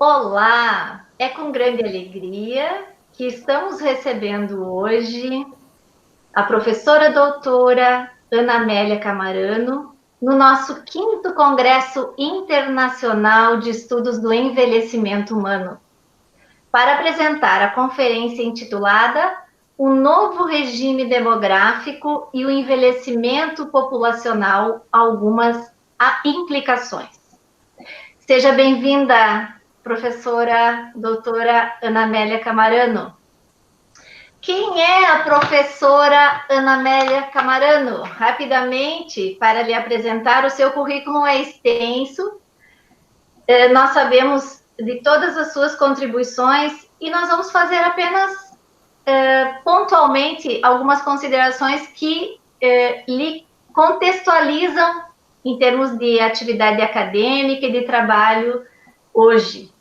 Olá! É com grande alegria que estamos recebendo hoje a professora doutora Ana Amélia Camarano no nosso 5º Congresso Internacional de Estudos do Envelhecimento Humano, para apresentar a conferência intitulada O Novo Regime Demográfico e o Envelhecimento Populacional, algumas implicações. Seja bem-vinda, professora doutora Ana Amélia Camarano. Quem é a professora Ana Amélia Camarano? Rapidamente, para lhe apresentar, o seu currículo é extenso, nós sabemos de todas as suas contribuições e nós vamos fazer apenas pontualmente algumas considerações que lhe contextualizam em termos de atividade acadêmica e de trabalho hoje.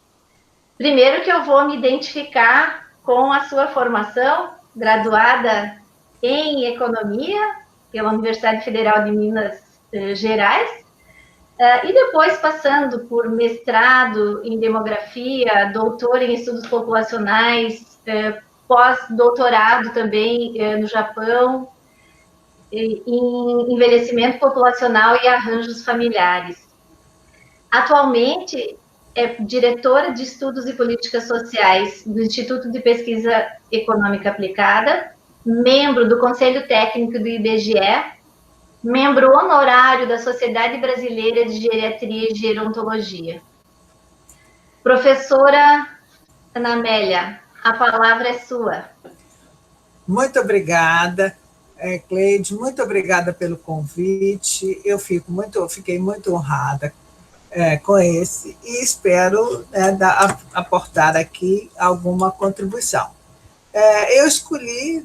Primeiro que eu vou me identificar com a sua formação, graduada em Economia pela Universidade Federal de Minas Gerais, e depois passando por mestrado em Demografia, doutor em Estudos Populacionais, pós-doutorado também no Japão, em Envelhecimento Populacional e Arranjos Familiares. Atualmente, é diretora de Estudos e Políticas Sociais do Instituto de Pesquisa Econômica Aplicada, membro do Conselho Técnico do IBGE, membro honorário da Sociedade Brasileira de Geriatria e Gerontologia. Professora Ana Amélia, a palavra é sua. Muito obrigada, Cleide, muito obrigada pelo convite. Eu fiquei muito honrada com esse e espero aportar aqui alguma contribuição. Eu escolhi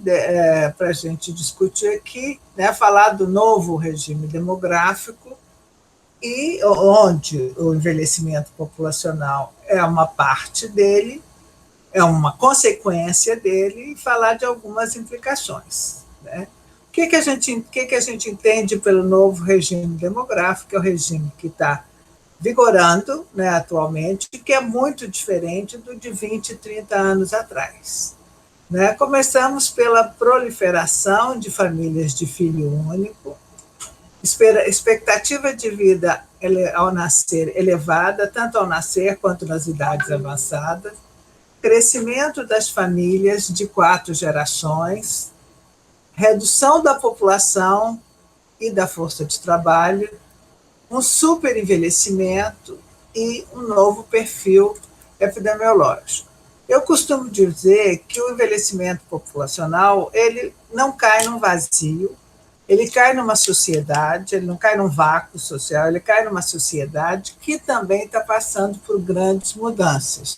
para a gente discutir aqui, falar do novo regime demográfico e onde o envelhecimento populacional é uma parte dele, é uma consequência dele, e falar de algumas implicações. O que a gente entende pelo novo regime demográfico? É o regime que está vigorando atualmente, que é muito diferente do de 20, 30 anos atrás. Começamos pela proliferação de famílias de filho único, expectativa de vida ao nascer elevada, tanto ao nascer quanto nas idades avançadas, crescimento das famílias de 4 gerações, redução da população e da força de trabalho, um superenvelhecimento e um novo perfil epidemiológico. Eu costumo dizer que o envelhecimento populacional ele não cai num vazio, ele cai numa sociedade, ele não cai num vácuo social, ele cai numa sociedade que também está passando por grandes mudanças,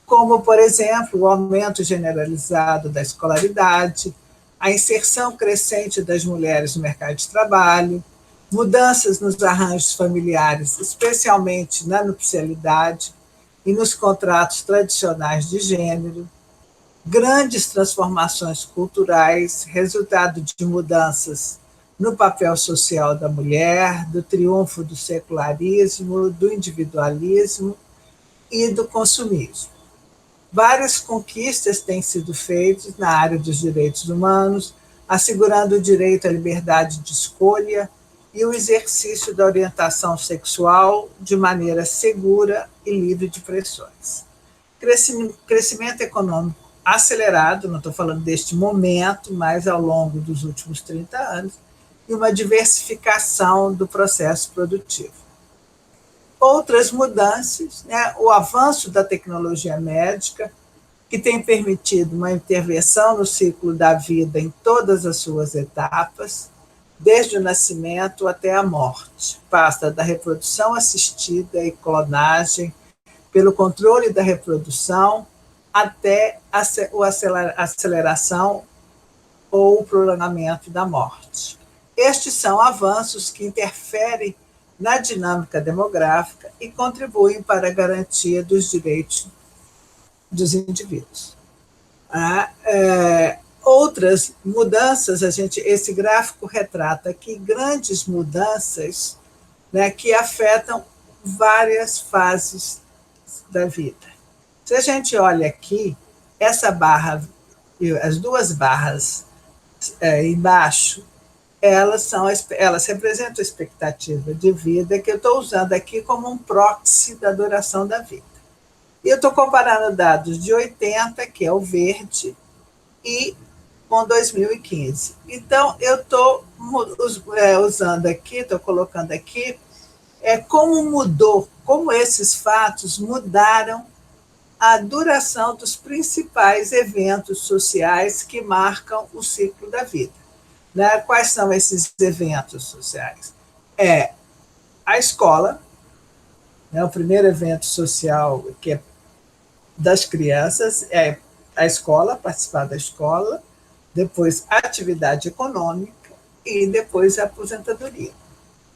como, por exemplo, o aumento generalizado da escolaridade, a inserção crescente das mulheres no mercado de trabalho, mudanças nos arranjos familiares, especialmente na nupcialidade e nos contratos tradicionais de gênero, grandes transformações culturais, resultado de mudanças no papel social da mulher, do triunfo do secularismo, do individualismo e do consumismo. Várias conquistas têm sido feitas na área dos direitos humanos, assegurando o direito à liberdade de escolha e o exercício da orientação sexual de maneira segura e livre de pressões. Crescimento econômico acelerado, não estou falando deste momento, mas ao longo dos últimos 30 anos, e uma diversificação do processo produtivo. Outras mudanças, o avanço da tecnologia médica, que tem permitido uma intervenção no ciclo da vida em todas as suas etapas, desde o nascimento até a morte. Passa da reprodução assistida e clonagem, pelo controle da reprodução, até a aceleração ou o prolongamento da morte. Estes são avanços que interferem na dinâmica demográfica e contribuem para a garantia dos direitos dos indivíduos. Outras mudanças, esse gráfico retrata aqui grandes mudanças que afetam várias fases da vida. Se a gente olha aqui, essa barra, as duas barras embaixo, elas representam a expectativa de vida, que eu estou usando aqui como um proxy da duração da vida. E eu estou comparando dados de 80, que é o verde, e com 2015. Então, eu estou usando aqui, estou colocando aqui, como mudou, como esses fatos mudaram a duração dos principais eventos sociais que marcam o ciclo da vida. Né? Quais são esses eventos sociais? A escola, né? O primeiro evento social que é das crianças é a escola, participar da escola, depois a atividade econômica e depois a aposentadoria.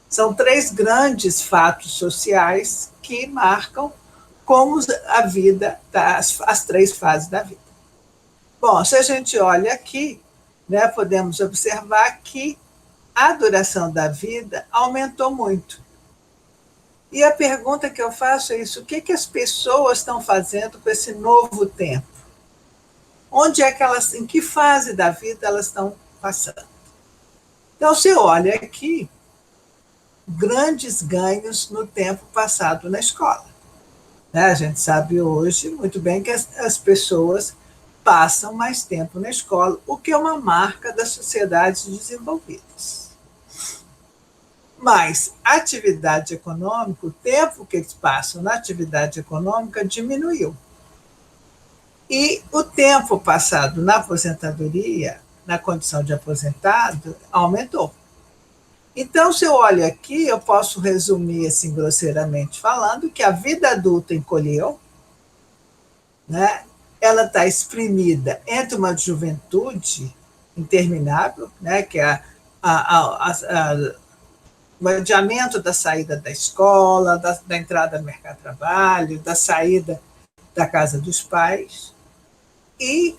São 3 grandes fatos sociais que marcam como a vida, as 3 fases da vida. Bom, se a gente olha aqui, né, podemos observar que a duração da vida aumentou muito. E a pergunta que eu faço é isso: o que as pessoas estão fazendo com esse novo tempo? Onde é que elas, em que fase da vida elas estão passando? Então, você olha aqui, grandes ganhos no tempo passado na escola. Né? A gente sabe hoje muito bem que as pessoas passam mais tempo na escola, o que é uma marca das sociedades desenvolvidas. Mas a atividade econômica, o tempo que eles passam na atividade econômica diminuiu. E o tempo passado na aposentadoria, na condição de aposentado, aumentou. Então, se eu olho aqui, eu posso resumir, assim, grosseiramente falando, que a vida adulta encolheu, né? Ela está exprimida entre uma juventude interminável, né? Que é o adiamento da saída da escola, da entrada no mercado de trabalho, da saída da casa dos pais, e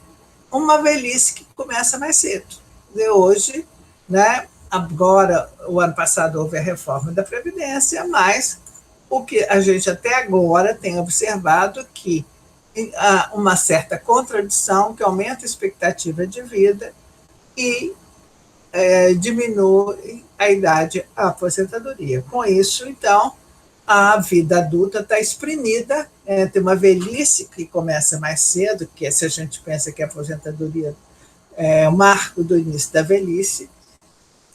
uma velhice que começa mais cedo. E hoje, né, agora, o ano passado houve a reforma da Previdência, mas o que a gente até agora tem observado que há uma certa contradição que aumenta a expectativa de vida e diminui a idade à aposentadoria. Com isso, então, a vida adulta está exprimida entre uma velhice que começa mais cedo, que se a gente pensa que a aposentadoria é o marco do início da velhice,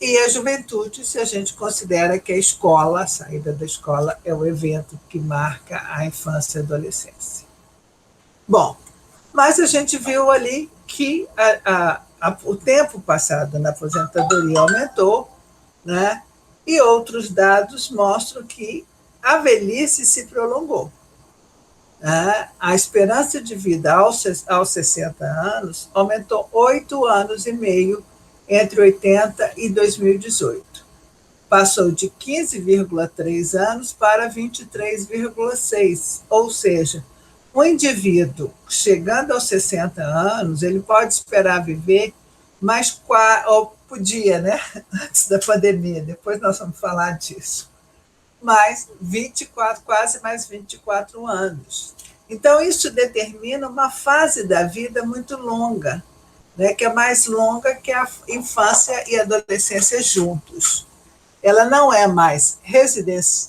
e a juventude, se a gente considera que a escola, a saída da escola, é o evento que marca a infância e a adolescência. Bom, mas a gente viu ali que o tempo passado na aposentadoria aumentou, né? E outros dados mostram que a velhice se prolongou. Né? A esperança de vida aos 60 anos aumentou 8 anos e meio entre 80 e 2018. Passou de 15,3 anos para 23,6, ou seja, o indivíduo chegando aos 60 anos, ele pode esperar viver mais, ou podia, né? Antes da pandemia, depois nós vamos falar disso, mais 24, quase mais 24 anos. Então, isso determina uma fase da vida muito longa, né, que é mais longa que a infância e a adolescência juntos. Ela não é mais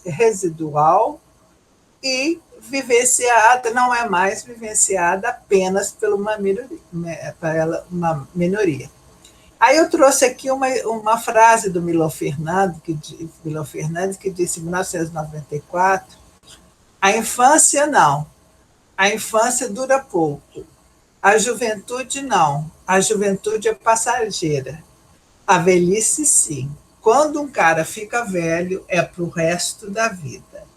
residual e vivenciada, não é mais vivenciada apenas por uma minoria. Aí eu trouxe aqui uma frase do Milor Fernandes, que disse em 1994, a infância não, a infância dura pouco, a juventude não, a juventude é passageira, a velhice sim. Quando um cara fica velho, é para o resto da vida,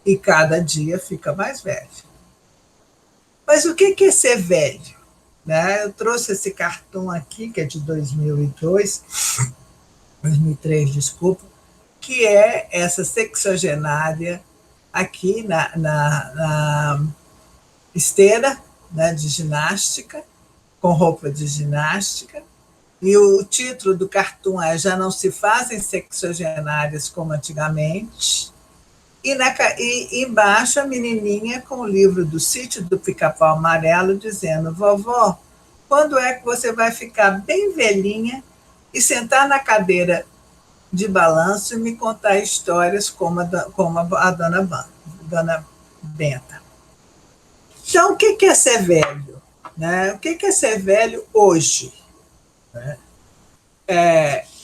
e cada dia fica mais velho. Mas o que é ser velho? Né? Eu trouxe esse cartoon aqui, que é de 2003, desculpa, que é essa sexagenária aqui na esteira, né, de ginástica, com roupa de ginástica, e o título do cartoon é Já não se fazem sexagenárias como antigamente, E embaixo a menininha com o livro do Sítio do Pica-Pau Amarelo, dizendo: vovó, quando é que você vai ficar bem velhinha e sentar na cadeira de balanço e me contar histórias como a dona Benta? Então, o que é ser velho? Né? O que é ser velho hoje? Né?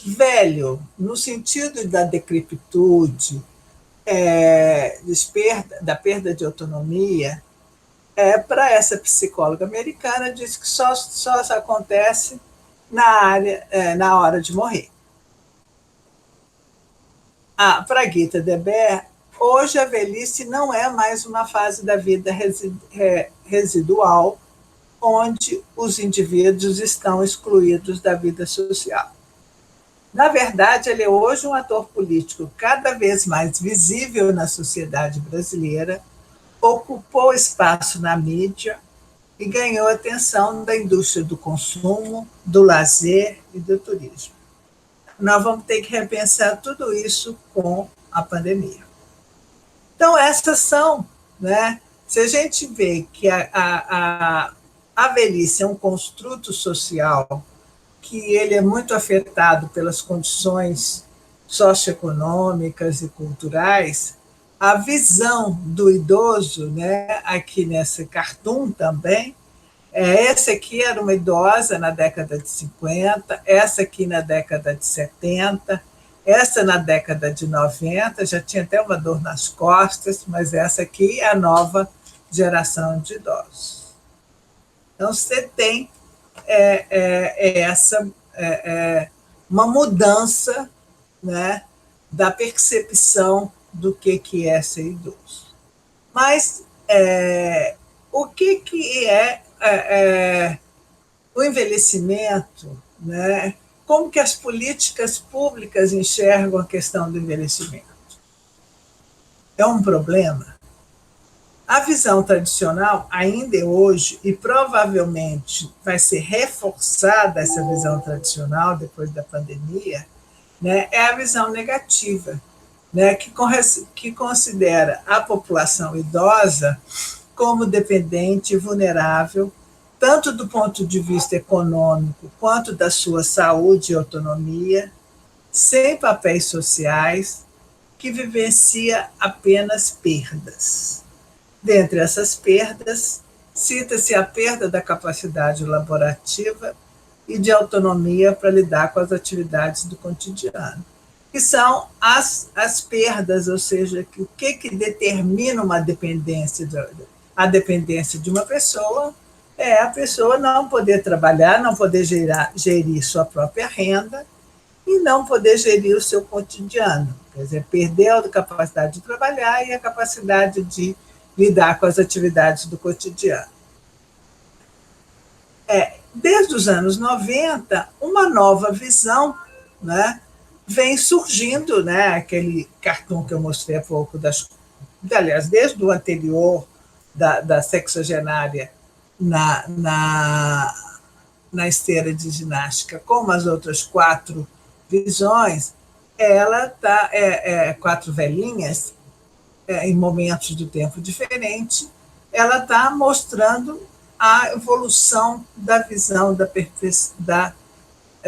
Velho, no sentido da decrepitude, da perda de autonomia, para essa psicóloga americana, diz que só acontece na hora de morrer. Para Gita Deber, hoje a velhice não é mais uma fase da vida residual, onde os indivíduos estão excluídos da vida social. Na verdade, ele é hoje um ator político cada vez mais visível na sociedade brasileira, ocupou espaço na mídia e ganhou a atenção da indústria do consumo, do lazer e do turismo. Nós vamos ter que repensar tudo isso com a pandemia. Então, essas são, né? Se a gente vê que a velhice é um construto social, que ele é muito afetado pelas condições socioeconômicas e culturais, a visão do idoso, né, aqui nesse cartoon também, essa aqui era uma idosa na década de 50, essa aqui na década de 70, essa na década de 90, já tinha até uma dor nas costas, mas essa aqui é a nova geração de idosos. Então, você tem uma mudança, né, da percepção do que é ser idoso. Mas o que é o envelhecimento, né? Como que as políticas públicas enxergam a questão do envelhecimento? É um problema? A visão tradicional, ainda é hoje, e provavelmente vai ser reforçada essa visão tradicional depois da pandemia, né, é a visão negativa, né, que considera a população idosa como dependente e vulnerável, tanto do ponto de vista econômico quanto da sua saúde e autonomia, sem papéis sociais, que vivencia apenas perdas. Dentre essas perdas, cita-se a perda da capacidade laborativa e de autonomia para lidar com as atividades do cotidiano, que são as perdas, ou seja, o que determina uma dependência, a dependência de uma pessoa é a pessoa não poder trabalhar, não poder gerir sua própria renda e não poder gerir o seu cotidiano, quer dizer, perder a capacidade de trabalhar e a capacidade de lidar com as atividades do cotidiano. Desde os anos 90, uma nova visão, né, vem surgindo, né, aquele cartoon que eu mostrei há pouco, aliás, desde o anterior, da sexagenária na esteira de ginástica, como as outras 4 visões, ela está, 4 velhinhas, em momentos do tempo diferentes, ela está mostrando a evolução da visão, da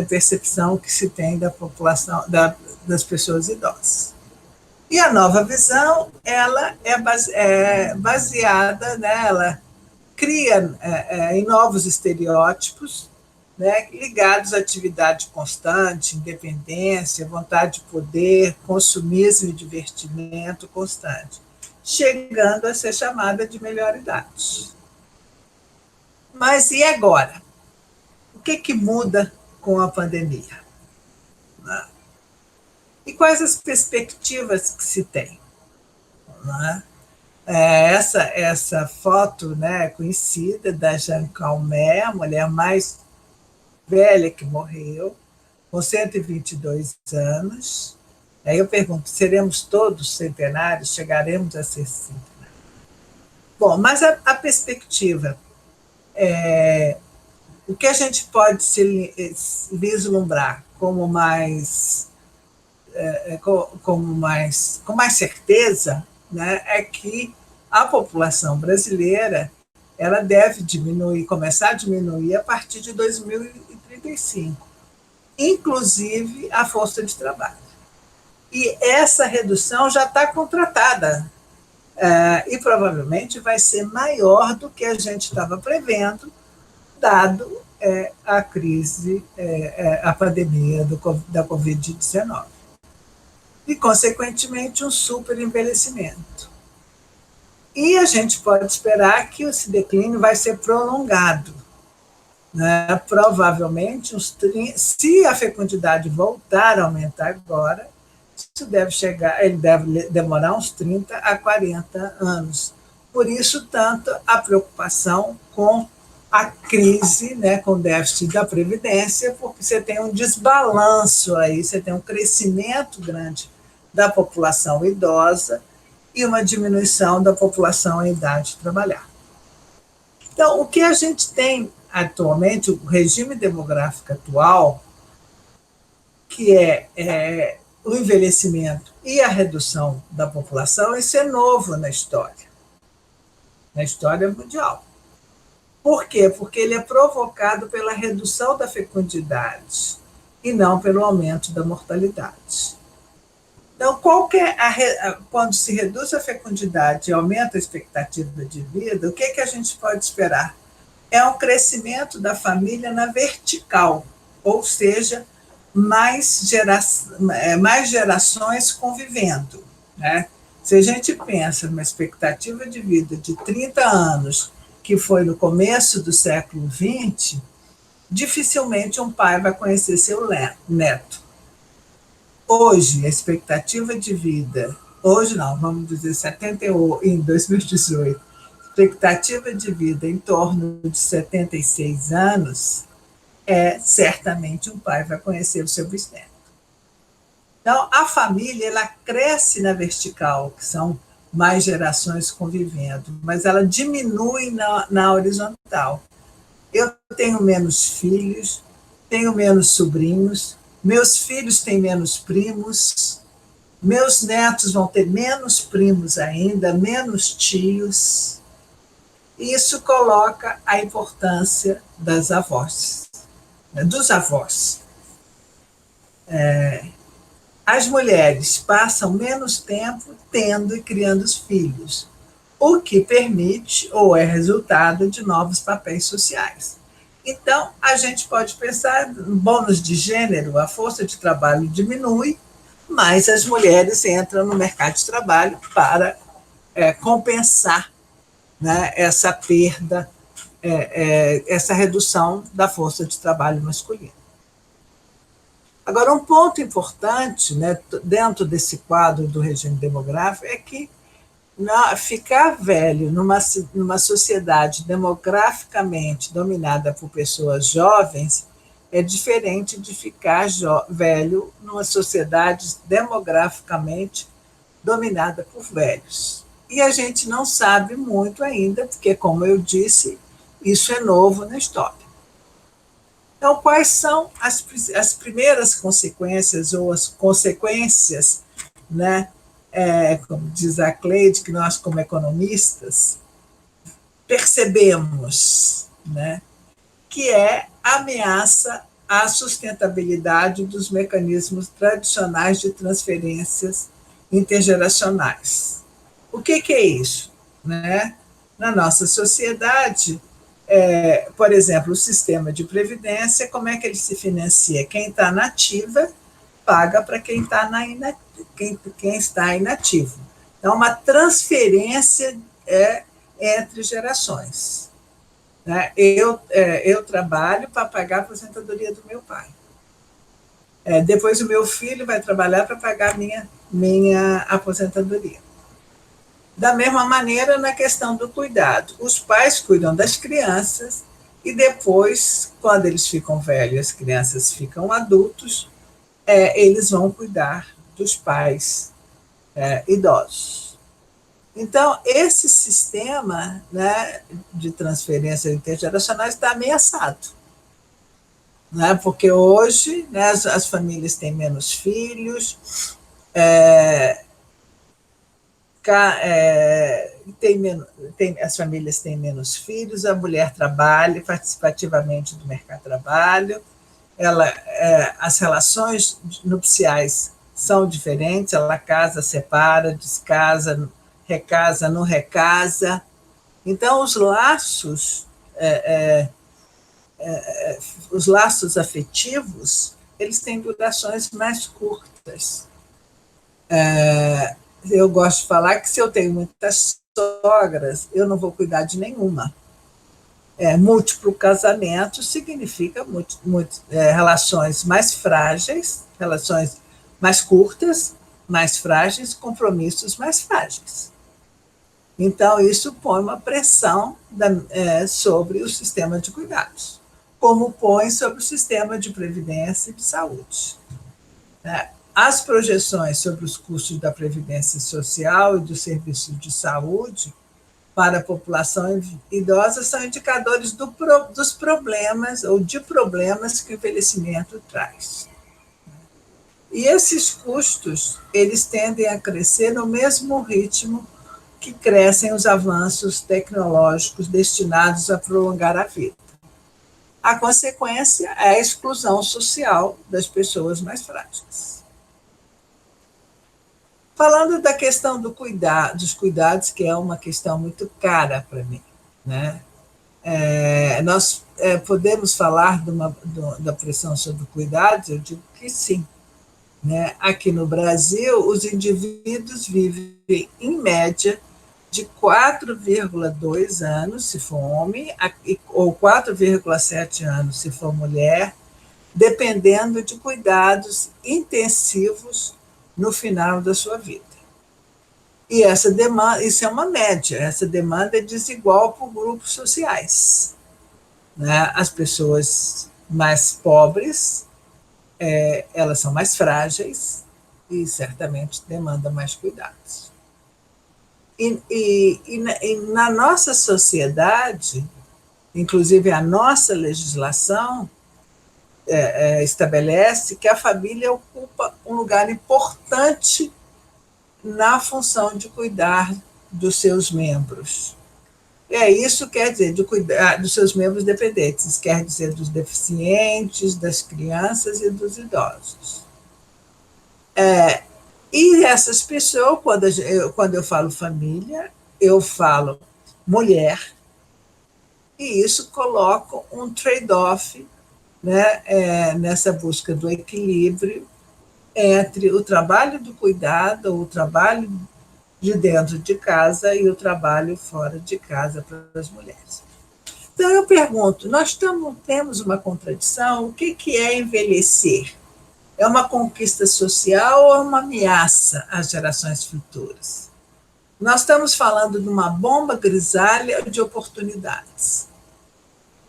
percepção que se tem da população, das pessoas idosas. E a nova visão, ela é baseada, né, ela cria em novos estereótipos, né, ligados à atividade constante, independência, vontade de poder, consumismo e divertimento constante, chegando a ser chamada de melhor-idade. Mas e agora? O que muda com a pandemia? E quais as perspectivas que se tem? Essa foto, né, conhecida da Jeanne Calment, a mulher mais velha que morreu, com 122 anos. Aí eu pergunto, seremos todos centenários? Chegaremos a ser centenários? Bom, mas a perspectiva, o que a gente pode se vislumbrar com mais certeza, né, é que a população brasileira ela deve diminuir, começar a diminuir a partir de 2035, inclusive a força de trabalho. E essa redução já está contratada, e provavelmente vai ser maior do que a gente estava prevendo, dado a crise, a pandemia da Covid-19. E, consequentemente, um superenvelhecimento. E a gente pode esperar que esse declínio vai ser prolongado. Né? Provavelmente, se a fecundidade voltar a aumentar agora, ele deve demorar uns 30 a 40 anos. Por isso, tanto a preocupação com a crise, né, com o déficit da Previdência, porque você tem um desbalanço aí, você tem um crescimento grande da população idosa e uma diminuição da população em idade de trabalhar. Então, o que a gente tem atualmente, o regime demográfico atual, que é o envelhecimento e a redução da população, isso é novo na história mundial. Por quê? Porque ele é provocado pela redução da fecundidade e não pelo aumento da mortalidade. Então, quando se reduz a fecundidade e aumenta a expectativa de vida, o que a gente pode esperar? É um crescimento da família na vertical, ou seja, mais gerações convivendo. Né? Se a gente pensa numa expectativa de vida de 30 anos, que foi no começo do século XX, dificilmente um pai vai conhecer seu neto. Hoje, a expectativa de vida, hoje não, vamos dizer 78, em 2018, expectativa de vida em torno de 76 anos, certamente um pai vai conhecer o seu bisneto. Então, a família ela cresce na vertical, que são mais gerações convivendo, mas ela diminui na horizontal. Eu tenho menos filhos, tenho menos sobrinhos, meus filhos têm menos primos, meus netos vão ter menos primos ainda, menos tios. Isso coloca a importância das avós, dos avós. As mulheres passam menos tempo tendo e criando os filhos, o que permite ou é resultado de novos papéis sociais. Então, a gente pode pensar no bônus de gênero, a força de trabalho diminui, mas as mulheres entram no mercado de trabalho para compensar, né, essa perda, essa redução da força de trabalho masculina. Agora, um ponto importante, né, dentro desse quadro do regime demográfico é que ficar velho numa sociedade demograficamente dominada por pessoas jovens é diferente de ficar velho numa sociedade demograficamente dominada por velhos. E a gente não sabe muito ainda, porque, como eu disse, isso é novo na história. Então, quais são as primeiras consequências ou as consequências, né, como diz a Cleide, que nós, como economistas, percebemos, né, que é a ameaça à sustentabilidade dos mecanismos tradicionais de transferências intergeracionais. O que é isso? Né? Na nossa sociedade, por exemplo, o sistema de previdência, como é que ele se financia? Quem está na ativa paga para quem está inativo. Então, uma transferência entre gerações. Né? Eu trabalho para pagar a aposentadoria do meu pai. Depois o meu filho vai trabalhar para pagar a minha aposentadoria. Da mesma maneira, na questão do cuidado. Os pais cuidam das crianças e depois, quando eles ficam velhos, as crianças ficam adultos, eles vão cuidar dos pais idosos. Então, esse sistema, né, de transferência intergeracional está ameaçado. Né, porque hoje, né, as famílias têm menos filhos, as famílias têm menos filhos, a mulher trabalha participativamente do mercado de trabalho, as relações nupciais são diferentes, ela casa, separa, descasa, recasa, não recasa. Então, os laços afetivos, eles têm durações mais curtas. Eu gosto de falar que se eu tenho muitas sogras, eu não vou cuidar de nenhuma. Múltiplo casamento significa relações mais frágeis, relações mais curtas, mais frágeis, compromissos mais frágeis. Então, isso põe uma pressão sobre o sistema de cuidados, como põe sobre o sistema de previdência e de saúde. As projeções sobre os custos da previdência social e dos serviços de saúde para a população idosa são indicadores dos problemas ou de problemas que o envelhecimento traz. E esses custos, eles tendem a crescer no mesmo ritmo que crescem os avanços tecnológicos destinados a prolongar a vida. A consequência é a exclusão social das pessoas mais frágeis. Falando da questão dos cuidados, que é uma questão muito cara para mim, né? Nós podemos falar da pressão sobre cuidados? Eu digo que sim. Né? Aqui no Brasil, os indivíduos vivem, em média, de 4,2 anos, se for homem, ou 4,7 anos, se for mulher, dependendo de cuidados intensivos no final da sua vida. E essa demanda, isso é uma média, essa demanda é desigual por grupos sociais. Né? As pessoas mais pobres, elas são mais frágeis e certamente demandam mais cuidados. E na nossa sociedade, inclusive a nossa legislação, estabelece que a família ocupa um lugar importante na função de cuidar dos seus membros. Isso quer dizer de cuidar dos seus membros dependentes, quer dizer dos deficientes, das crianças e dos idosos. E essas pessoas, quando eu falo família, eu falo mulher, e isso coloca um trade-off, né, nessa busca do equilíbrio entre o trabalho do cuidado, o trabalho de dentro de casa e o trabalho fora de casa para as mulheres. Então, eu pergunto, nós temos uma contradição? O que é envelhecer? É uma conquista social ou é uma ameaça às gerações futuras? Nós estamos falando de uma bomba grisalha de oportunidades.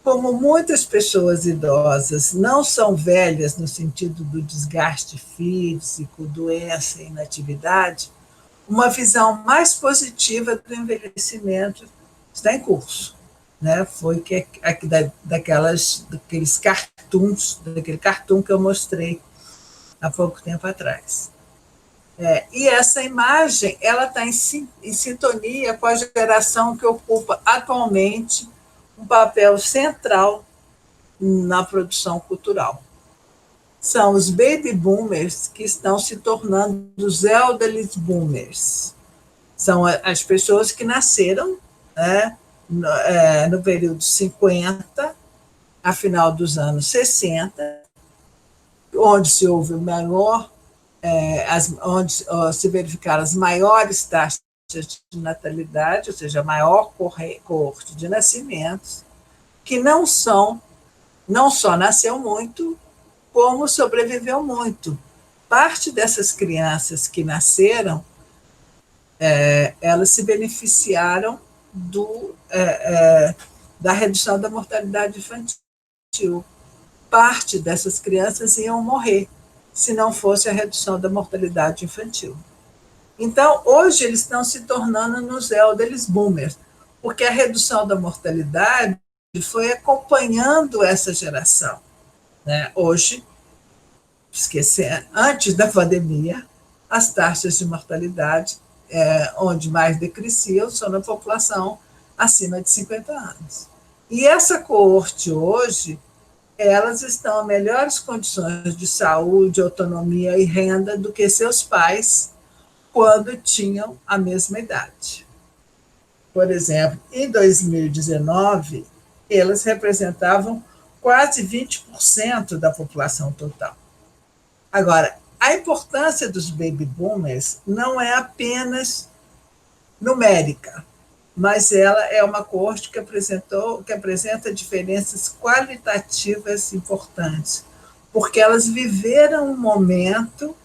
Como muitas pessoas idosas não são velhas no sentido do desgaste físico, doença e inatividade, uma visão mais positiva do envelhecimento está em curso. Né? Foi daqueles cartoons, daquele cartoon que eu mostrei há pouco tempo atrás. E essa imagem ela está em sintonia com a geração que ocupa atualmente um papel central na produção cultural. São os baby boomers que estão se tornando os elderly boomers. São as pessoas que nasceram, né, no período 50, a final dos anos 60, onde se houve onde se verificaram as maiores taxas de natalidade, ou seja, a maior coorte de nascimentos, que não só nasceu muito, como sobreviveu muito. Parte dessas crianças que nasceram, elas se beneficiaram da redução da mortalidade infantil. Parte dessas crianças iam morrer se não fosse a redução da mortalidade infantil. Então, hoje eles estão se tornando nos elderly boomers, porque a redução da mortalidade foi acompanhando essa geração. Né? Hoje, antes da pandemia, as taxas de mortalidade onde mais decresciam são na população acima de 50 anos. E essa coorte hoje, elas estão em melhores condições de saúde, autonomia e renda do que seus pais quando tinham a mesma idade. Por exemplo, em 2019, elas representavam quase 20% da população total. Agora, a importância dos baby boomers não é apenas numérica, mas ela é uma coorte que apresenta diferenças qualitativas importantes, porque elas viveram um momento,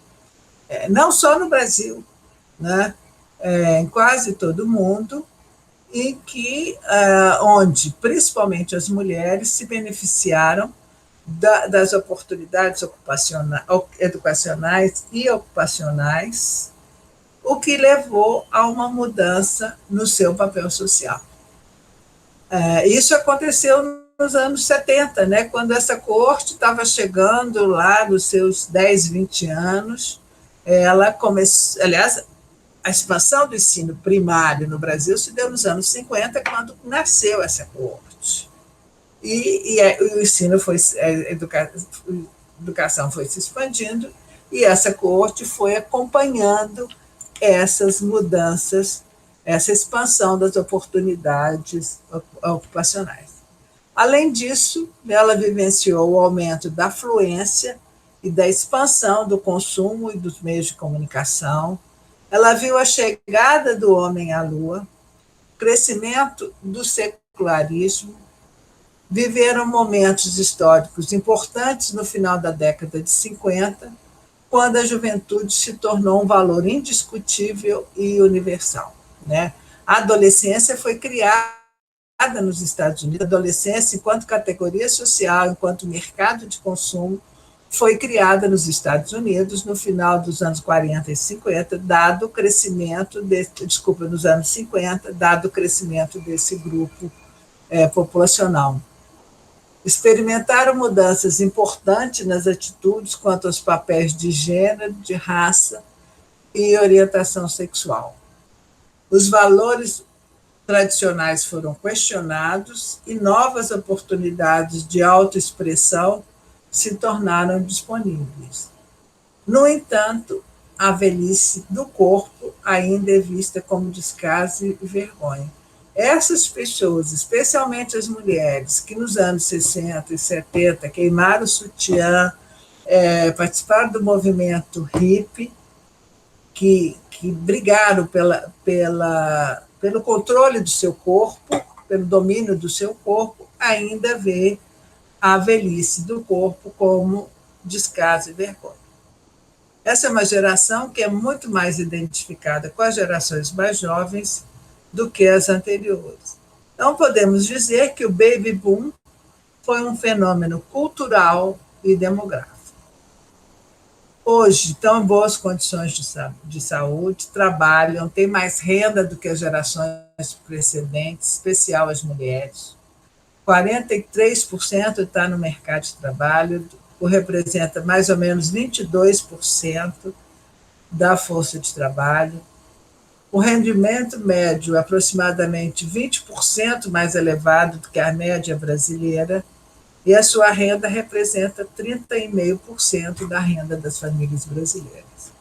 não só no Brasil, né, em quase todo o mundo, em que, onde principalmente as mulheres se beneficiaram das oportunidades educacionais e ocupacionais, o que levou a uma mudança no seu papel social. Isso aconteceu nos anos 70, né, quando essa coorte estava chegando lá nos seus 10, 20 anos. Ela começou, aliás, a expansão do ensino primário no Brasil se deu nos anos 50, quando nasceu essa coorte. E o ensino a educação foi se expandindo, e essa coorte foi acompanhando essas mudanças, essa expansão das oportunidades ocupacionais. Além disso, ela vivenciou o aumento da afluência e da expansão do consumo e dos meios de comunicação. Ela viu a chegada do homem à Lua, crescimento do secularismo, viveram momentos históricos importantes no final da década de 50, quando a juventude se tornou um valor indiscutível e universal, né? A adolescência foi criada nos Estados Unidos, a adolescência, enquanto categoria social, enquanto mercado de consumo, foi criada nos Estados Unidos no final dos anos 40 e 50, dado o crescimento, nos anos 50, dado o crescimento desse grupo populacional. Experimentaram mudanças importantes nas atitudes quanto aos papéis de gênero, de raça e orientação sexual. Os valores tradicionais foram questionados e novas oportunidades de autoexpressão se tornaram disponíveis. No entanto, a velhice do corpo ainda é vista como descaso e vergonha. Essas pessoas, especialmente as mulheres, que nos anos 60 e 70 queimaram o sutiã, participaram do movimento hippie, que brigaram pelo controle do seu corpo, pelo domínio do seu corpo, ainda vê a velhice do corpo como descaso e vergonha. Essa é uma geração que é muito mais identificada com as gerações mais jovens do que as anteriores. Então, podemos dizer que o baby boom foi um fenômeno cultural e demográfico. Hoje, estão em boas condições de saúde, trabalham, têm mais renda do que as gerações precedentes, especial as mulheres. 43% está no mercado de trabalho, o representa mais ou menos 22% da força de trabalho. O rendimento médio é aproximadamente 20% mais elevado do que a média brasileira, e a sua renda representa 30,5% da renda das famílias brasileiras.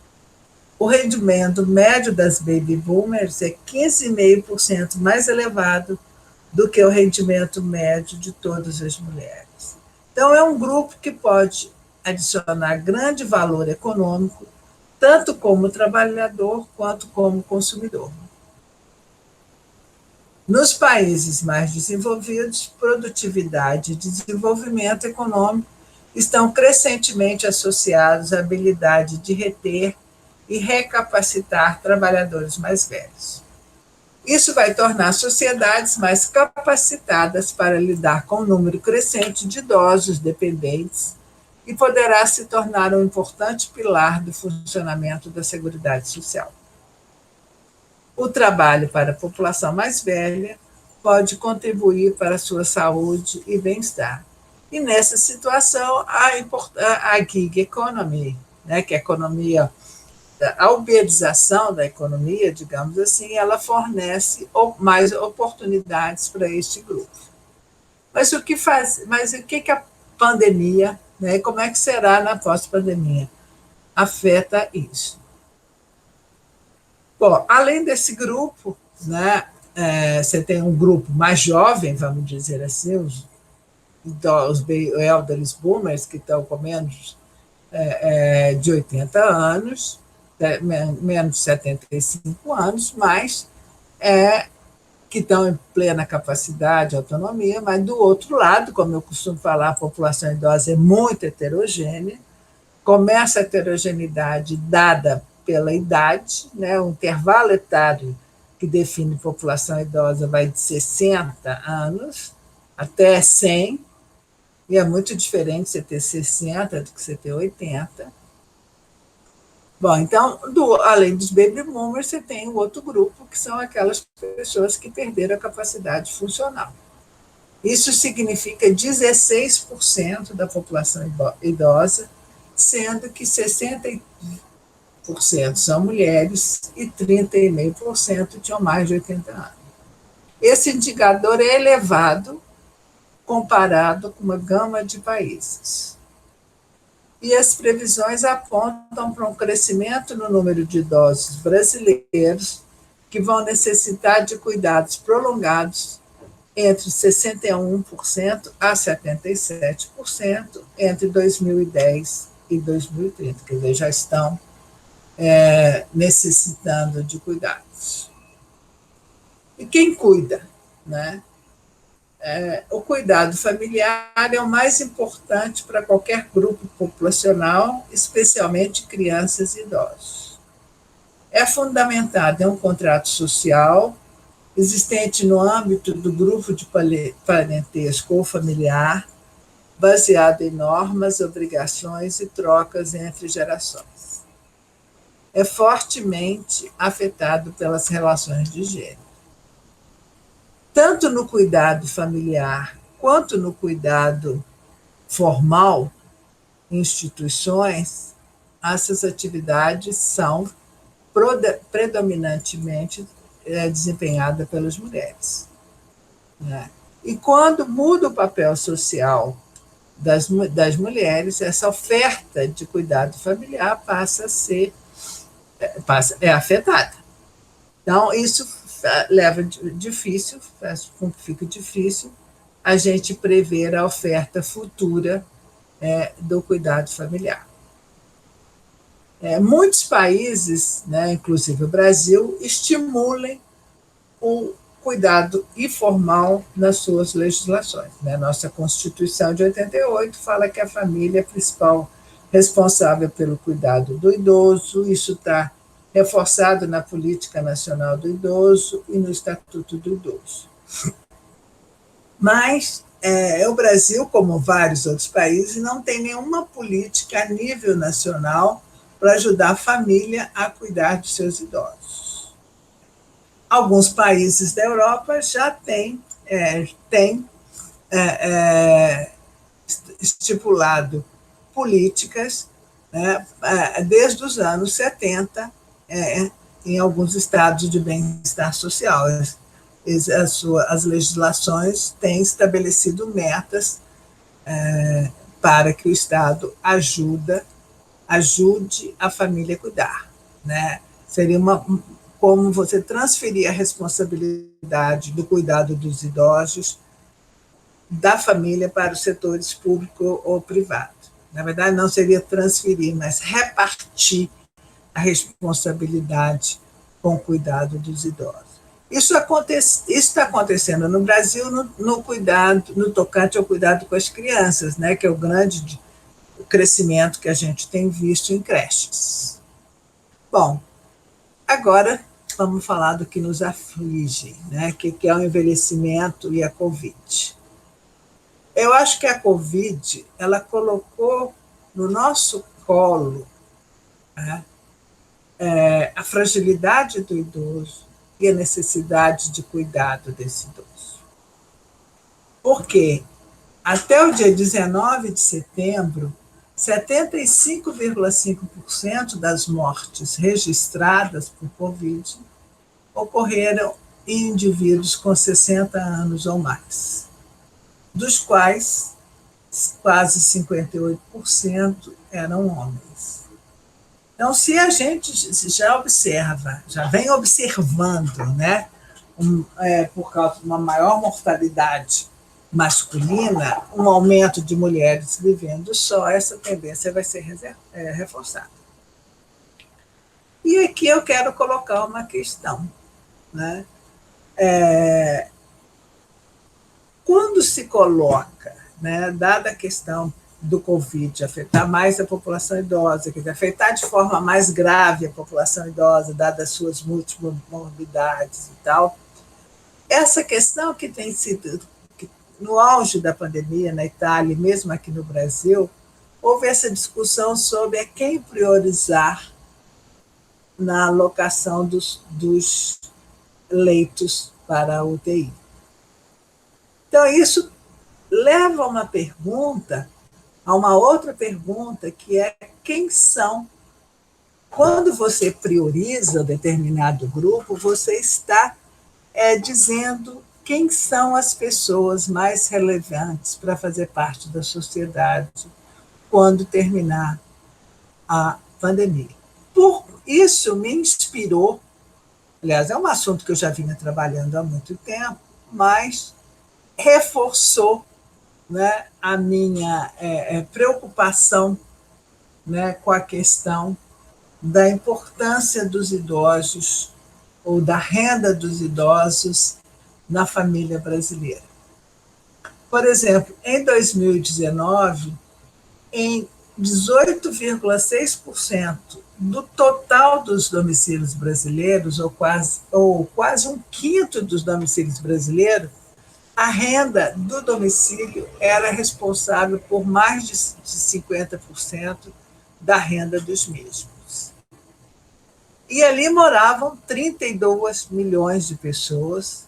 O rendimento médio das baby boomers é 15,5% mais elevado do que o rendimento médio de todas as mulheres. Então, é um grupo que pode adicionar grande valor econômico, tanto como trabalhador quanto como consumidor. Nos países mais desenvolvidos, produtividade e desenvolvimento econômico estão crescentemente associados à habilidade de reter e recapacitar trabalhadores mais velhos. Isso vai tornar sociedades mais capacitadas para lidar com o número crescente de idosos dependentes e poderá se tornar um importante pilar do funcionamento da Seguridade Social. O trabalho para a população mais velha pode contribuir para a sua saúde e bem-estar. E nessa situação, a gig economy, né, que é a economia a uberização da economia, digamos assim, ela fornece mais oportunidades para este grupo. Mas o que a pandemia, né, como é que será na pós-pandemia, afeta isso? Bom, além desse grupo, né, você tem um grupo mais jovem, vamos dizer assim, os elderly boomers, que estão com menos de 80 anos, menos de 75 anos, mas que estão em plena capacidade, autonomia, mas do outro lado, como eu costumo falar, a população idosa é muito heterogênea, começa a heterogeneidade dada pela idade, né, o intervalo etário que define população idosa vai de 60 anos até 100, e é muito diferente você ter 60 do que você ter 80. Bom, então, além dos baby boomers, você tem o outro grupo, que são aquelas pessoas que perderam a capacidade funcional. Isso significa 16% da população idosa, sendo que 60% são mulheres e 30,5% tinham mais de 80 anos. Esse indicador é elevado comparado com uma gama de países. E as previsões apontam para um crescimento no número de idosos brasileiros que vão necessitar de cuidados prolongados entre 61% a 77% entre 2010 e 2030, quer dizer, já estão necessitando de cuidados. E quem cuida, né? O cuidado familiar é o mais importante para qualquer grupo populacional, especialmente crianças e idosos. É fundamentado em um contrato social existente no âmbito do grupo de parentesco ou familiar, baseado em normas, obrigações e trocas entre gerações. É fortemente afetado pelas relações de gênero. Tanto no cuidado familiar quanto no cuidado formal, em instituições, essas atividades são predominantemente desempenhadas pelas mulheres. Né? E quando muda o papel social das mulheres, essa oferta de cuidado familiar é afetada. Então, isso faz com que fique difícil a gente prever a oferta futura do cuidado familiar. Muitos países, né, inclusive o Brasil, estimulam o cuidado informal nas suas legislações. Né? Nossa Constituição de 88 fala que a família é a principal responsável pelo cuidado do idoso, isso está reforçado na Política Nacional do Idoso e no Estatuto do Idoso. Mas o Brasil, como vários outros países, não tem nenhuma política a nível nacional para ajudar a família a cuidar de seus idosos. Alguns países da Europa já têm estipulado políticas desde os anos 70, em alguns estados de bem-estar social. As legislações têm estabelecido metas para que o Estado ajude a família a cuidar. Né? Seria como você transferir a responsabilidade do cuidado dos idosos da família para os setores público ou privado. Na verdade, não seria transferir, mas repartir a responsabilidade com o cuidado dos idosos. Isso está acontecendo no Brasil no tocante ao cuidado com as crianças, né, que é o grande crescimento que a gente tem visto em creches. Bom, agora vamos falar do que nos aflige, né, que é o envelhecimento e a Covid. Eu acho que a Covid, ela colocou no nosso colo, né, a fragilidade do idoso e a necessidade de cuidado desse idoso. Por quê? Até o dia 19 de setembro, 75,5% das mortes registradas por Covid ocorreram em indivíduos com 60 anos ou mais, dos quais quase 58% eram homens. Então, se a gente já observa, já vem observando, né, por causa de uma maior mortalidade masculina, um aumento de mulheres vivendo só, essa tendência vai ser reforçada. E aqui eu quero colocar uma questão, né? Quando se coloca, né, dada a questão do Covid afetar mais a população idosa, quer dizer, afetar de forma mais grave a população idosa, dadas as suas multimorbidades e tal, essa questão que tem sido, no auge da pandemia, na Itália e mesmo aqui no Brasil, houve essa discussão sobre a quem priorizar na alocação dos leitos para a UTI. Então, isso leva a uma pergunta, a uma outra pergunta, que é quem são. Quando você prioriza determinado grupo, você está dizendo quem são as pessoas mais relevantes para fazer parte da sociedade quando terminar a pandemia. Por isso me inspirou, aliás, é um assunto que eu já vinha trabalhando há muito tempo, mas reforçou, né, a minha preocupação, né, com a questão da importância dos idosos ou da renda dos idosos na família brasileira. Por exemplo, em 2019, em 18,6% do total dos domicílios brasileiros, ou quase um quinto dos domicílios brasileiros, a renda do domicílio era responsável por mais de 50% da renda dos mesmos. E ali moravam 32 milhões de pessoas,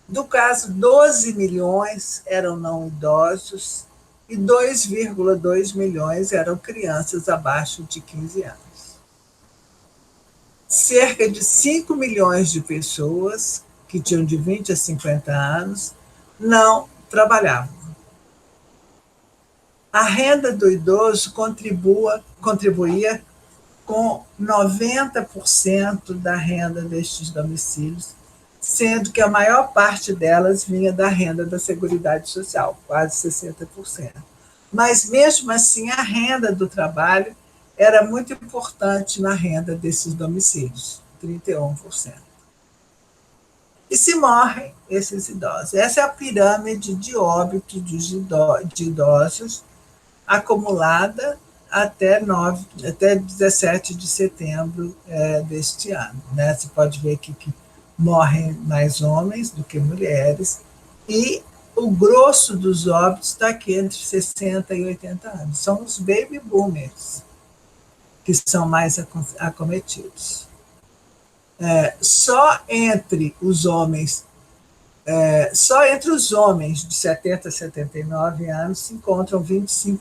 do caso 12 milhões eram não idosos e 2,2 milhões eram crianças abaixo de 15 anos. Cerca de 5 milhões de pessoas que tinham de 20 a 50 anos não trabalhavam. A renda do idoso contribuía com 90% da renda destes domicílios, sendo que a maior parte delas vinha da renda da Seguridade Social, quase 60%. Mas, mesmo assim, a renda do trabalho era muito importante na renda desses domicílios, 31%. E se morrem esses idosos. Essa é a pirâmide de óbito de idosos acumulada até 17 de setembro deste ano. Né? Você pode ver aqui que morrem mais homens do que mulheres, e o grosso dos óbitos está aqui entre 60 e 80 anos. São os baby boomers que são mais acometidos. Só entre os homens de 70 a 79 anos se encontram 25%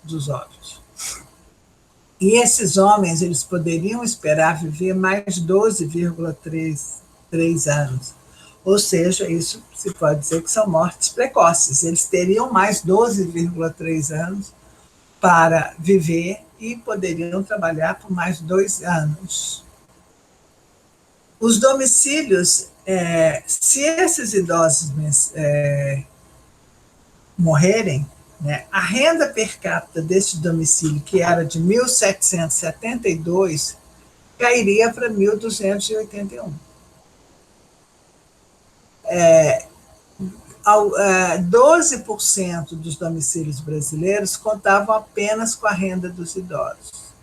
dos óbitos. E esses homens, eles poderiam esperar viver mais 12,3 anos. Ou seja, isso se pode dizer que são mortes precoces. Eles teriam mais 12,3 anos para viver e poderiam trabalhar por mais 2 anos. Os domicílios, se esses idosos morrerem, né, a renda per capita desse domicílio, que era de 1.772, cairia para 1.281. 12% dos domicílios brasileiros contavam apenas com a renda dos idosos.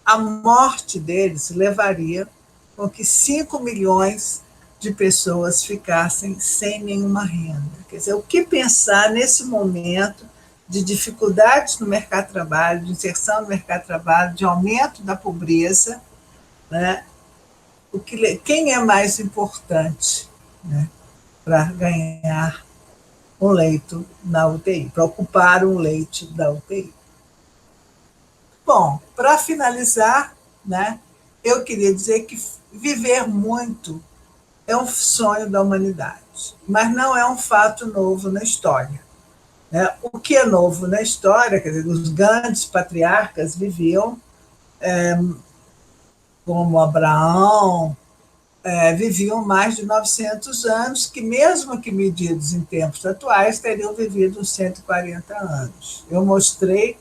A morte deles levaria com que 5 milhões de pessoas ficassem sem nenhuma renda. Quer dizer, o que pensar nesse momento de dificuldades no mercado de trabalho, de inserção no mercado de trabalho, de aumento da pobreza, né? Quem é mais importante, né, para ganhar um leito na UTI, para ocupar um leito da UTI? Bom, para finalizar, né, eu queria dizer que viver muito é um sonho da humanidade, mas não é um fato novo na história. Né? O que é novo na história, quer dizer, os grandes patriarcas viviam como Abraão, viviam mais de 900 anos, que mesmo que medidos em tempos atuais, teriam vivido uns 140 anos. Eu mostrei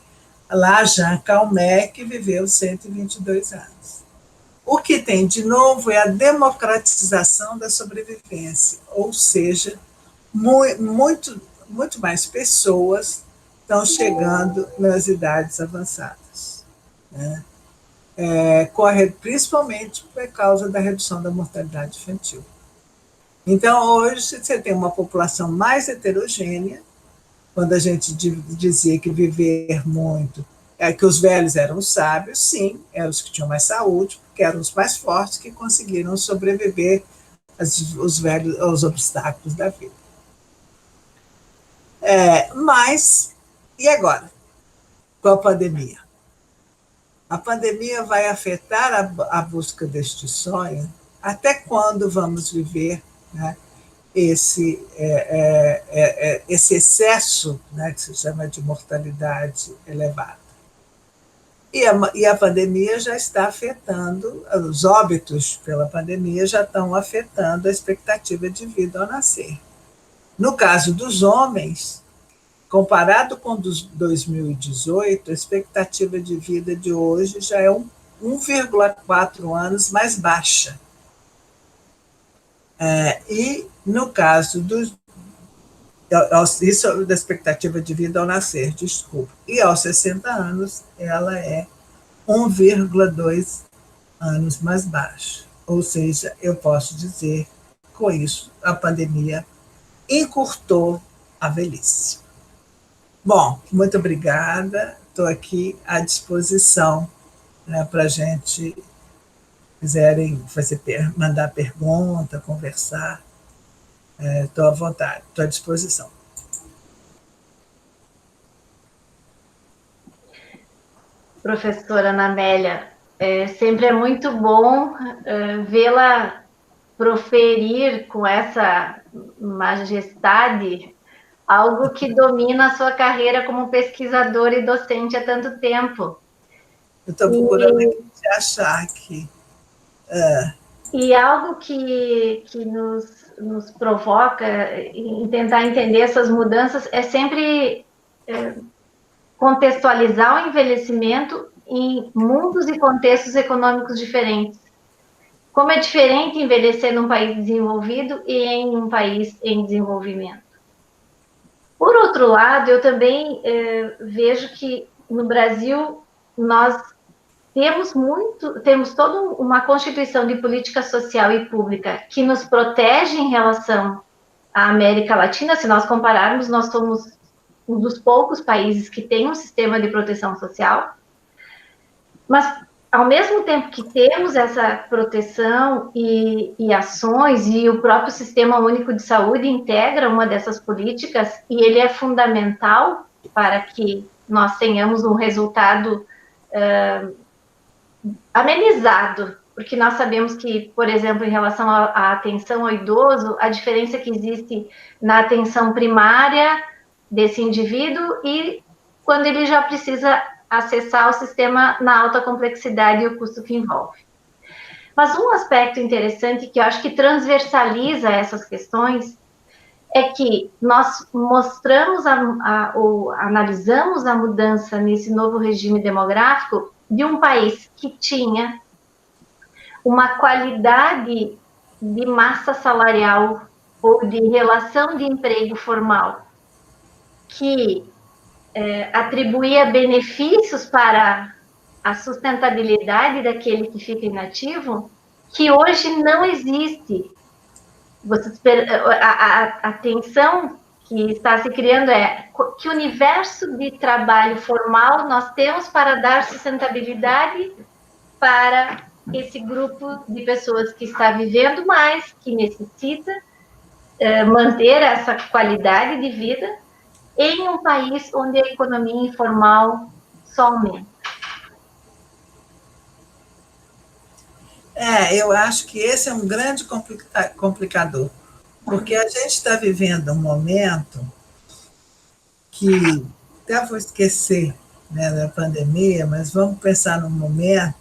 lá Jean Calmet, que viveu 122 anos. O que tem de novo é a democratização da sobrevivência, ou seja, muito mais pessoas estão chegando nas idades avançadas. Né? Corre principalmente por causa da redução da mortalidade infantil. Então, hoje, você tem uma população mais heterogênea, quando a gente dizia que viver muito, que os velhos eram os sábios, sim, eram os que tinham mais saúde, porque eram os mais fortes que conseguiram sobreviver aos obstáculos da vida. Mas, e agora? Com a pandemia? A pandemia vai afetar a busca deste sonho? Até quando vamos viver, né, esse excesso, né, que se chama de mortalidade elevada? E a pandemia já está afetando, os óbitos pela pandemia já estão afetando a expectativa de vida ao nascer. No caso dos homens, comparado com 2018, a expectativa de vida de hoje já é 1,4 anos mais baixa. E no caso isso da expectativa de vida ao nascer, desculpa. E aos 60 anos, ela é 1,2 anos mais baixa. Ou seja, eu posso dizer, com isso, a pandemia encurtou a velhice. Bom, muito obrigada. Estou aqui à disposição, né, para a gente quiserem mandar pergunta, conversar. Estou à vontade, estou à disposição. Professora Ana Amélia, sempre é muito bom vê-la proferir com essa majestade algo que domina a sua carreira como pesquisadora e docente há tanto tempo. Eu estou procurando aqui te achar aqui. E algo que nos provoca em tentar entender essas mudanças é sempre contextualizar o envelhecimento em mundos e contextos econômicos diferentes. Como é diferente envelhecer num país desenvolvido e em um país em desenvolvimento. Por outro lado, eu também vejo que no Brasil nós temos toda uma constituição de política social e pública que nos protege em relação à América Latina. Se nós compararmos, nós somos um dos poucos países que tem um sistema de proteção social. Mas, ao mesmo tempo que temos essa proteção e ações, e o próprio Sistema Único de Saúde integra uma dessas políticas, e ele é fundamental para que nós tenhamos um resultado amenizado, porque nós sabemos que, por exemplo, em relação à atenção ao idoso, a diferença que existe na atenção primária desse indivíduo e quando ele já precisa acessar o sistema na alta complexidade e o custo que envolve. Mas um aspecto interessante que eu acho que transversaliza essas questões é que nós mostramos ou analisamos a mudança nesse novo regime demográfico de um país que tinha uma qualidade de massa salarial ou de relação de emprego formal que atribuía benefícios para a sustentabilidade daquele que fica inativo, que hoje não existe. A tensão que está se criando é que universo de trabalho formal nós temos para dar sustentabilidade para esse grupo de pessoas que está vivendo mais, que necessita manter essa qualidade de vida em um país onde a economia informal só aumenta. Eu acho que esse é um grande complicador, porque a gente está vivendo um momento que, até vou esquecer, né, da pandemia, mas vamos pensar num momento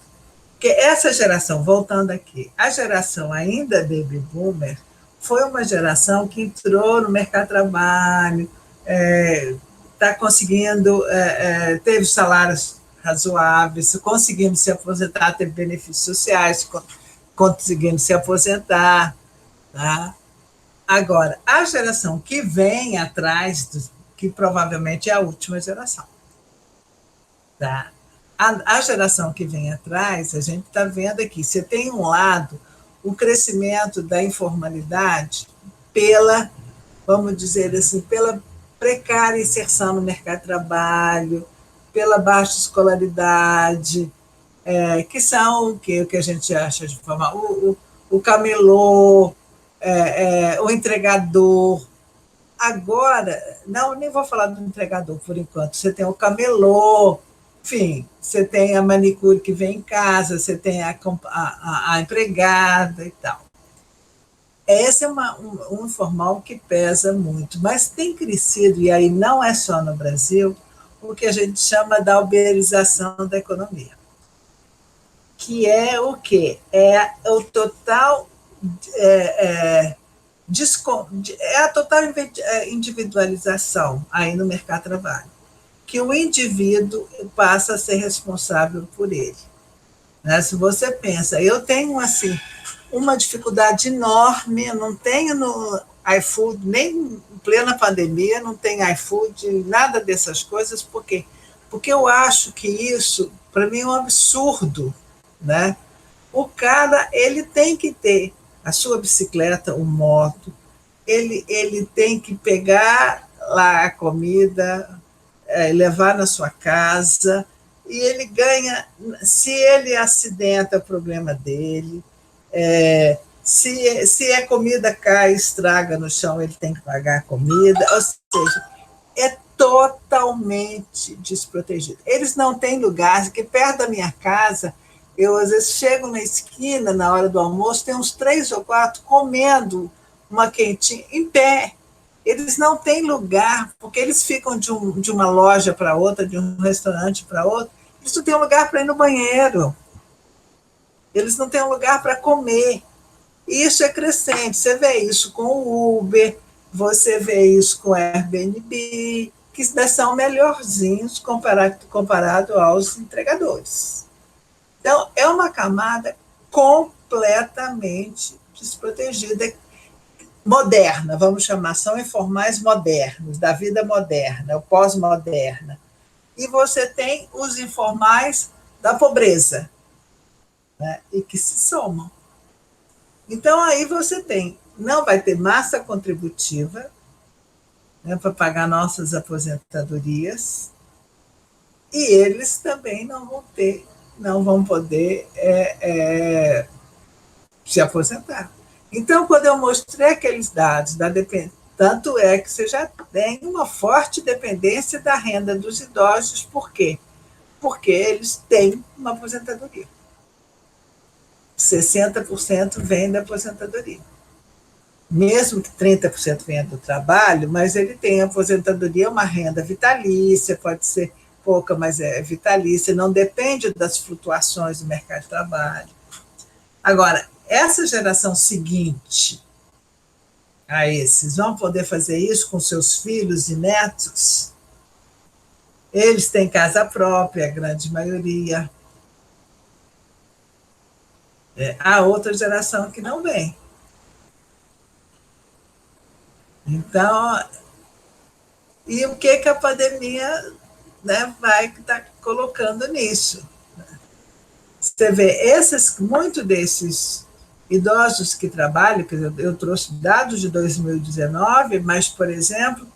que essa geração, voltando aqui, a geração ainda baby boomer foi uma geração que entrou no mercado de trabalho, está conseguindo, teve salários razoáveis, conseguimos se aposentar, teve benefícios sociais, conseguimos se aposentar. Tá? Agora, a geração que vem atrás, que provavelmente é a última geração, tá? A geração que vem atrás, a gente está vendo aqui, você tem um lado, o crescimento da informalidade pela, vamos dizer assim, pela precária inserção no mercado de trabalho, pela baixa escolaridade, que são o que a gente acha de forma... O camelô, o entregador. Agora, não, nem vou falar do entregador por enquanto, você tem o camelô, enfim, você tem a manicure que vem em casa, você tem a empregada e tal. Esse é um informal que pesa muito, mas tem crescido, e aí não é só no Brasil, o que a gente chama da uberização da economia, que é o quê? É o total... a total individualização aí no mercado de trabalho, que o indivíduo passa a ser responsável por ele. Né? Se você pensa, eu tenho assim uma dificuldade enorme, eu não tenho no iFood, nem em plena pandemia, não tenho iFood, nada dessas coisas, por quê? Porque eu acho que isso, para mim, é um absurdo. Né? O cara, ele tem que ter a sua bicicleta, o moto, ele tem que pegar lá a comida, levar na sua casa, e ele ganha, se ele acidenta, é o problema dele, se a comida cai, estraga no chão, ele tem que pagar a comida, ou seja, é totalmente desprotegido. Eles não têm lugar, que perto da minha casa, eu às vezes chego na esquina, na hora do almoço, tem uns 3 ou 4 comendo uma quentinha, em pé. Eles não têm lugar, porque eles ficam de uma loja para outra, de um restaurante para outro, eles não têm lugar para ir no banheiro, eles não têm lugar para comer. E isso é crescente, você vê isso com o Uber, você vê isso com o Airbnb, que são melhorzinhos comparado aos entregadores. Então, é uma camada completamente desprotegida, moderna, vamos chamar, são informais modernos, da vida moderna, o pós-moderna. E você tem os informais da pobreza, né, e que se somam. Então, aí você não vai ter massa contributiva, né, para pagar nossas aposentadorias, e eles também não vão poder se aposentar. Então, quando eu mostrei aqueles dados, tanto é que você já tem uma forte dependência da renda dos idosos. Por quê? Porque eles têm uma aposentadoria. 60% vem da aposentadoria. Mesmo que 30% venha do trabalho, mas ele tem aposentadoria, uma renda vitalícia, pode ser pouca, mas é vitalícia, não depende das flutuações do mercado de trabalho. Agora, essa geração seguinte a esses vão poder fazer isso com seus filhos e netos? Eles têm casa própria, a grande maioria. Há outra geração que não vem. Então, e o que a pandemia, né, vai estar colocando nisso? Você vê, muito desses idosos que trabalham, quer dizer, eu trouxe dados de 2019, mas, por exemplo,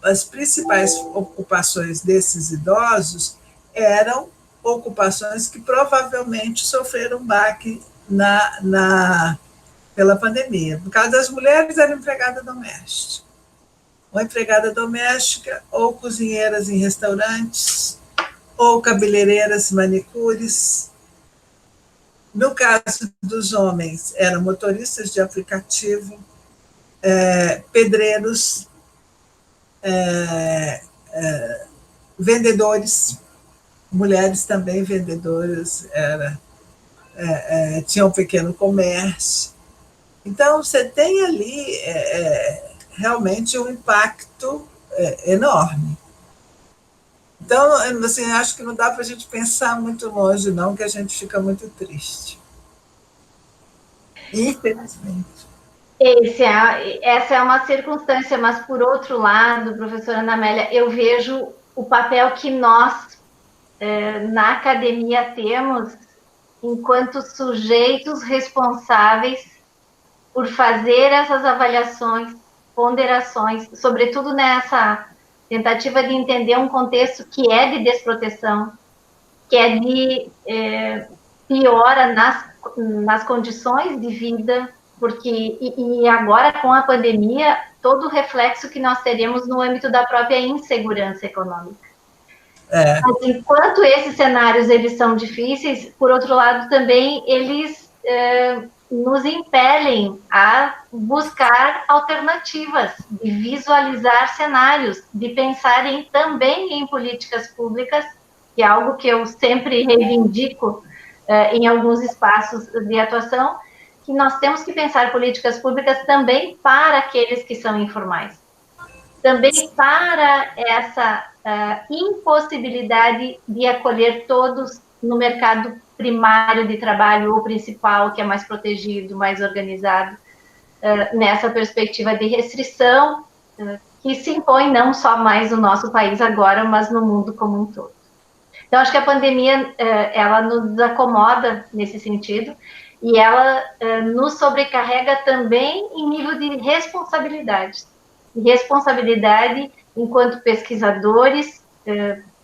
as principais ocupações desses idosos eram ocupações que provavelmente sofreram baque pela pandemia. No caso das mulheres, era empregada doméstica. Ou empregada doméstica, ou cozinheiras em restaurantes, ou cabeleireiras, manicures. No caso dos homens, eram motoristas de aplicativo, pedreiros, vendedores, mulheres também vendedoras, tinham um pequeno comércio. Então, você tem ali realmente um impacto enorme. Então, assim, acho que não dá para a gente pensar muito longe, não, que a gente fica muito triste. Infelizmente. Essa é uma circunstância, mas, por outro lado, professora Ana Amélia, eu vejo o papel que nós, na academia, temos enquanto sujeitos responsáveis por fazer essas avaliações, ponderações, sobretudo nessa tentativa de entender um contexto que é de desproteção, que é de piora nas condições de vida, porque e agora com a pandemia, todo o reflexo que nós teremos no âmbito da própria insegurança econômica. Mas, enquanto esses cenários eles são difíceis, por outro lado também eles nos impelem a buscar alternativas, de visualizar cenários, de pensar também em políticas públicas, que é algo que eu sempre reivindico em alguns espaços de atuação, que nós temos que pensar políticas públicas também para aqueles que são informais. Também para essa impossibilidade de acolher todos no mercado primário de trabalho ou principal, que é mais protegido, mais organizado, nessa perspectiva de restrição que se impõe não só mais no nosso país agora, mas no mundo como um todo. Então, acho que a pandemia, ela nos acomoda nesse sentido, e ela nos sobrecarrega também em nível de responsabilidade. Responsabilidade enquanto pesquisadores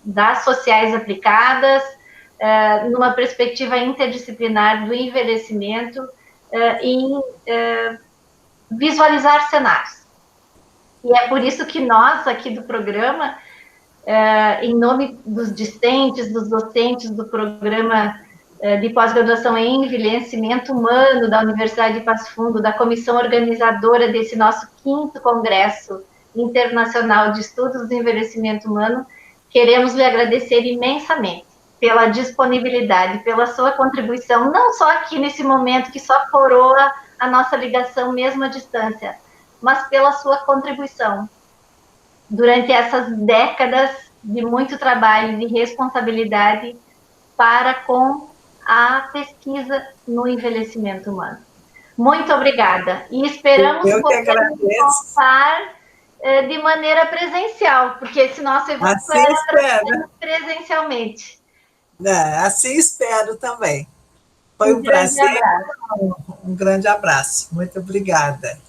das sociais aplicadas, numa perspectiva interdisciplinar do envelhecimento, em visualizar cenários. E é por isso que nós, aqui do programa, em nome dos discentes, dos docentes do programa de pós-graduação em envelhecimento humano da Universidade de Passo Fundo, da comissão organizadora desse nosso 5º Congresso Internacional de Estudos do Envelhecimento Humano, queremos lhe agradecer imensamente pela disponibilidade, pela sua contribuição, não só aqui nesse momento que só coroa a nossa ligação mesmo à distância, mas pela sua contribuição durante essas décadas de muito trabalho, de responsabilidade para com a pesquisa no envelhecimento humano. Muito obrigada. E esperamos poder contar de maneira presencial, porque esse nosso evento é presencialmente. Assim espero também. Foi um prazer. Um grande abraço. Muito obrigada.